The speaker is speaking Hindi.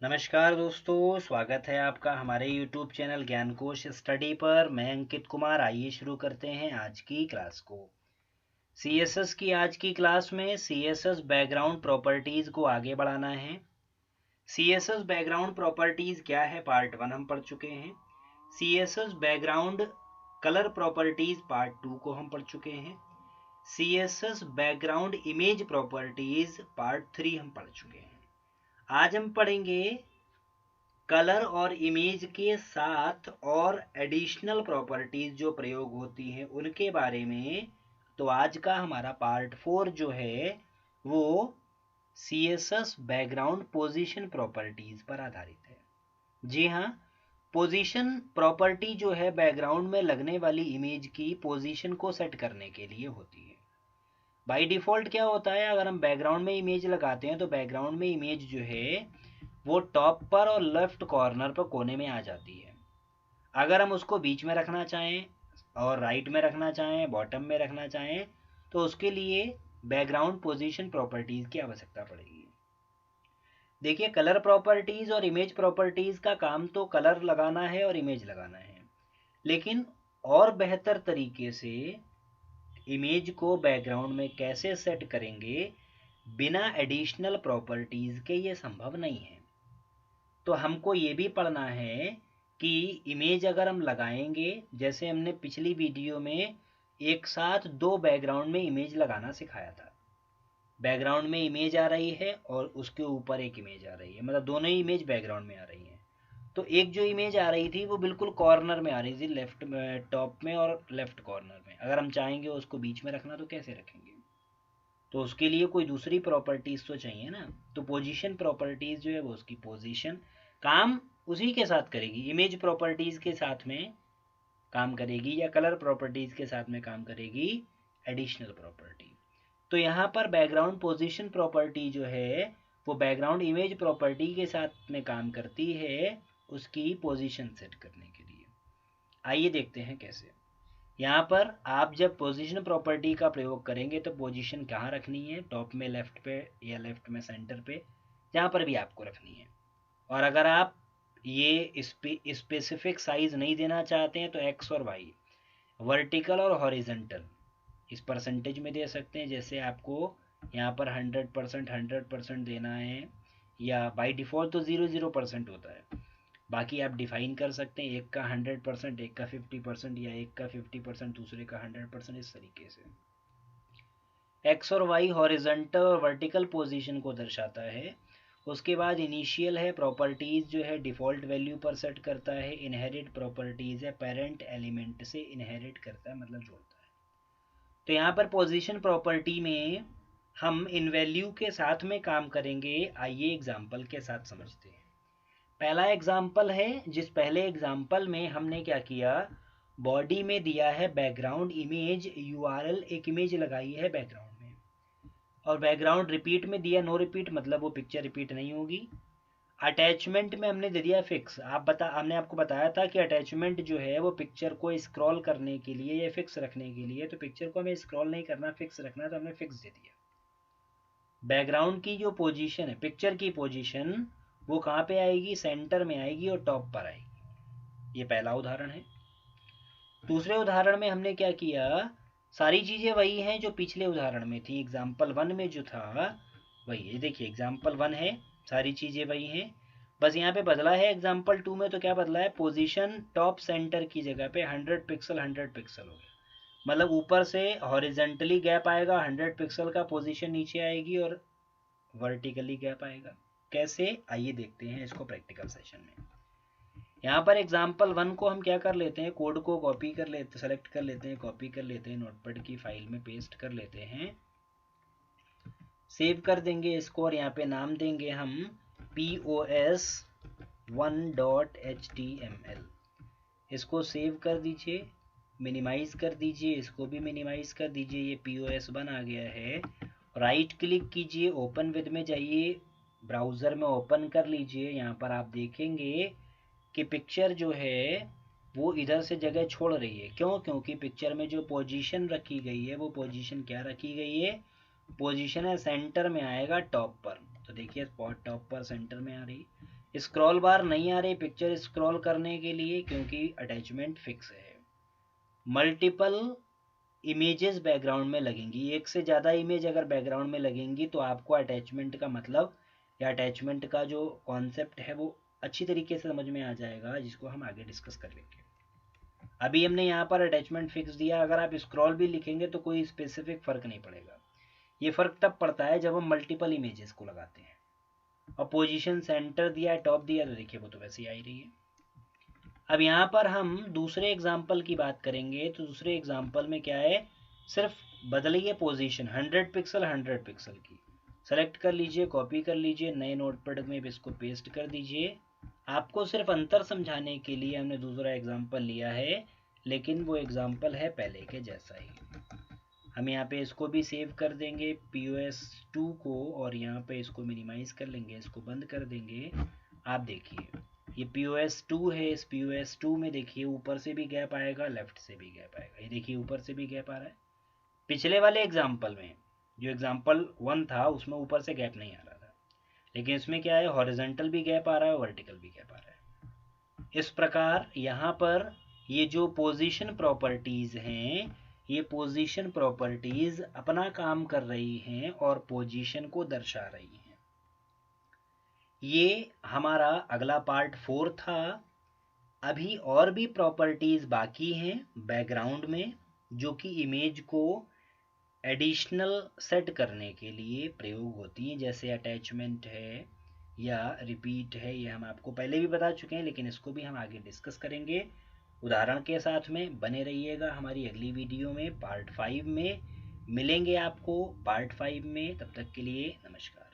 नमस्कार दोस्तों, स्वागत है आपका हमारे YouTube चैनल ज्ञानकोश स्टडी पर। मैं अंकित कुमार। आइए शुरू करते हैं आज की क्लास को। CSS की आज की क्लास में CSS बैकग्राउंड प्रॉपर्टीज को आगे बढ़ाना है। CSS बैकग्राउंड प्रॉपर्टीज क्या है, पार्ट 1 हम पढ़ चुके हैं। CSS background colour properties part 2 को हम पढ़ चुके हैं। CSS background image properties part 3 हम पढ़ चुके हैं। आज हम पढ़ेंगे कलर और इमेज के साथ और एडिशनल प्रॉपर्टीज जो प्रयोग होती हैं उनके बारे में। तो आज का हमारा पार्ट 4 जो है वो CSS बैकग्राउंड पोजीशन प्रॉपर्टीज पर आधारित है। जी हाँ, पोजीशन प्रॉपर्टी जो है बैकग्राउंड में लगने वाली इमेज की पोजीशन को सेट करने के लिए होती है। बाय डिफ़ॉल्ट क्या होता है, अगर हम बैकग्राउंड में इमेज लगाते हैं तो बैकग्राउंड में इमेज जो है वो टॉप पर और लेफ्ट कॉर्नर पर कोने में आ जाती है। अगर हम उसको बीच में रखना चाहें और राइट में रखना चाहें, बॉटम में रखना चाहें, तो उसके लिए बैकग्राउंड पोजीशन प्रॉपर्टीज की आवश्यकता पड़ेगी। देखिए, कलर प्रॉपर्टीज और इमेज प्रॉपर्टीज का काम तो कलर लगाना है और इमेज लगाना है, लेकिन और बेहतर तरीके से इमेज को बैकग्राउंड में कैसे सेट करेंगे बिना एडिशनल प्रॉपर्टीज के, ये संभव नहीं है। तो हमको ये भी पढ़ना है कि इमेज अगर हम लगाएंगे, जैसे हमने पिछली वीडियो में एक साथ दो बैकग्राउंड में इमेज लगाना सिखाया था। बैकग्राउंड में इमेज आ रही है और उसके ऊपर एक इमेज आ रही है, मतलब दोनों ही इमेज बैकग्राउंड में आ रही हैं। तो एक जो इमेज आ रही थी वो बिल्कुल कॉर्नर में आ रही थी, लेफ्ट में, टॉप में और लेफ्ट कॉर्नर में। अगर हम चाहेंगे उसको बीच में रखना तो कैसे रखेंगे? तो उसके लिए कोई दूसरी प्रॉपर्टीज तो चाहिए ना। तो पोजीशन प्रॉपर्टीज जो है वो उसकी पोजीशन काम उसी के साथ करेगी, इमेज प्रॉपर्टीज के साथ में काम करेगी, या कलर प्रॉपर्टीज के साथ में काम करेगी एडिशनल प्रॉपर्टी। तो यहाँ पर बैकग्राउंड पोजीशन प्रॉपर्टी जो है वो बैकग्राउंड इमेज प्रॉपर्टी के साथ में काम करती है उसकी पोजीशन सेट करने के लिए। आइए देखते हैं कैसे। यहाँ पर आप जब पोजीशन प्रॉपर्टी का प्रयोग करेंगे तो पोजीशन कहाँ रखनी है, टॉप में, लेफ्ट पे, या लेफ्ट में सेंटर पे, जहाँ पर भी आपको रखनी है। और अगर आप ये स्पेसिफिक साइज नहीं देना चाहते हैं तो एक्स और वाई, वर्टिकल और हॉरिजेंटल, इस परसेंटेज में दे सकते हैं। जैसे आपको यहाँ पर 100%, 100% देना है, या बाई डिफ़ॉल्ट तो 0% होता है। बाकी आप डिफाइन कर सकते हैं, एक का 100%, एक का 50%, या एक का 50% दूसरे का 100%, इस तरीके से। एक्स और वाई हॉरिजॉन्टल और वर्टिकल पोजीशन को दर्शाता है। उसके बाद इनिशियल है, प्रॉपर्टीज जो है डिफ़ॉल्ट वैल्यू पर सेट करता है। इनहेरिट प्रॉपर्टीज है, पेरेंट एलिमेंट से इनहेरिट करता है, मतलब जोड़ता है। तो यहाँ पर पोजीशन प्रॉपर्टी में हम इन वैल्यू के साथ में काम करेंगे। आइए एग्जाम्पल के साथ समझते हैं। पहला एग्जाम्पल है, जिस पहले एग्जाम्पल में हमने क्या किया, बॉडी में दिया है बैकग्राउंड इमेज URL, एक इमेज लगाई है बैकग्राउंड में, और बैकग्राउंड रिपीट में दिया नो रिपीट, मतलब वो पिक्चर रिपीट नहीं होगी। अटैचमेंट में हमने दे दिया फिक्स। हमने आपको बताया था कि अटैचमेंट जो है वो पिक्चर को स्क्रॉल करने के लिए या फिक्स रखने के लिए, तो पिक्चर को हमें स्क्रॉल नहीं करना, फिक्स रखना, तो हमने फिक्स दे दिया। बैकग्राउंड की जो पोजीशन है, पिक्चर की पोजीशन, वो कहाँ पे आएगी, सेंटर में आएगी और टॉप पर आएगी। ये पहला उदाहरण है। दूसरे उदाहरण में हमने क्या किया, सारी चीज़ें वही हैं जो पिछले उदाहरण में थी, एग्जाम्पल 1 में जो था वही है। देखिए एग्जाम्पल 1 है, सारी चीज़ें वही हैं, बस यहाँ पे बदला है। एग्जाम्पल 2 में तो क्या बदला है, पोजीशन टॉप सेंटर की जगह पे 100 पिक्सल 100 पिक्सल हो गया, मतलब ऊपर से हॉरिजेंटली गैप आएगा 100 पिक्सल का, पोजीशन नीचे आएगी, और वर्टिकली गैप आएगा। कैसे, आइए देखते हैं इसको प्रैक्टिकल सेशन में। यहाँ पर एग्जाम्पल 1 को हम क्या कर लेते हैं, कोड को कॉपी कर लेते, सेलेक्ट कर लेते हैं, कॉपी कर लेते हैं, नोटपैड की फाइल में पेस्ट कर लेते हैं, सेव कर देंगे इसको, और यहाँ पे नाम देंगे हम pos1.html। इसको सेव कर दीजिए, मिनिमाइज कर दीजिए, इसको भी मिनिमाइज कर दीजिए। ये pos1 आ गया है। राइट क्लिक कीजिए, ओपन विद में जाइए, ब्राउज़र में ओपन कर लीजिए। यहाँ पर आप देखेंगे कि पिक्चर जो है वो इधर से जगह छोड़ रही है। क्यों? क्योंकि पिक्चर में जो पोजीशन रखी गई है वो पोजीशन क्या रखी गई है, पोजीशन है सेंटर में आएगा, टॉप पर। तो देखिए स्पॉट टॉप पर सेंटर में आ रही। स्क्रॉल बार नहीं आ रही पिक्चर स्क्रॉल करने के लिए क्योंकि अटैचमेंट फिक्स है। मल्टीपल इमेजेस बैकग्राउंड में लगेंगी, एक से ज़्यादा इमेज अगर बैकग्राउंड में लगेंगी तो आपको अटैचमेंट का मतलब या अटैचमेंट का जो कॉन्सेप्ट है वो अच्छी तरीके से समझ में आ जाएगा, जिसको हम आगे डिस्कस कर लेंगे। अभी हमने यहाँ पर अटैचमेंट फिक्स दिया, अगर आप स्क्रॉल भी लिखेंगे तो कोई स्पेसिफिक फ़र्क नहीं पड़ेगा। ये फ़र्क तब पड़ता है जब हम मल्टीपल इमेजेस को लगाते हैं। और पोजीशन सेंटर दिया, टॉप दिया, तो देखिए वो तो वैसे ही आ ही रही है। अब यहाँ पर हम दूसरे एग्जाम्पल की बात करेंगे तो दूसरे एग्जाम्पल में क्या है, सिर्फ बदलिए पोजीशन 100 पिक्सल 100 पिक्सल की। सेलेक्ट कर लीजिए, कॉपी कर लीजिए, नए नोटपैड में इसको पेस्ट कर दीजिए। आपको सिर्फ अंतर समझाने के लिए हमने दूसरा एग्जाम्पल लिया है, लेकिन वो एग्जाम्पल है पहले के जैसा ही। हम यहाँ पे इसको भी सेव कर देंगे POS2 को, और यहाँ पे इसको मिनिमाइज कर लेंगे, इसको बंद कर देंगे। आप देखिए ये POS2 है, इस POS2 में देखिए ऊपर से भी गैप आएगा, लेफ्ट से भी गैप आएगा। ये देखिए ऊपर से भी गैप आ रहा है। पिछले वाले एग्जाम्पल में जो एग्जाम्पल 1 था उसमें ऊपर से गैप नहीं आ रहा था, लेकिन इसमें क्या है, हॉरिजॉन्टल भी गैप आ रहा है, वर्टिकल भी गैप आ रहा है। इस प्रकार यहाँ पर ये जो पोजीशन प्रॉपर्टीज हैं, ये पोजीशन प्रॉपर्टीज अपना काम कर रही हैं और पोजीशन को दर्शा रही हैं। ये हमारा अगला पार्ट 4 था। अभी और भी प्रॉपर्टीज बाकी हैं बैकग्राउंड में, जो कि इमेज को एडिशनल सेट करने के लिए प्रयोग होती हैं, जैसे अटैचमेंट है या रिपीट है। ये हम आपको पहले भी बता चुके हैं, लेकिन इसको भी हम आगे डिस्कस करेंगे उदाहरण के साथ में। बने रहिएगा हमारी अगली वीडियो में, पार्ट 5 में मिलेंगे आपको। पार्ट 5 में, तब तक के लिए नमस्कार।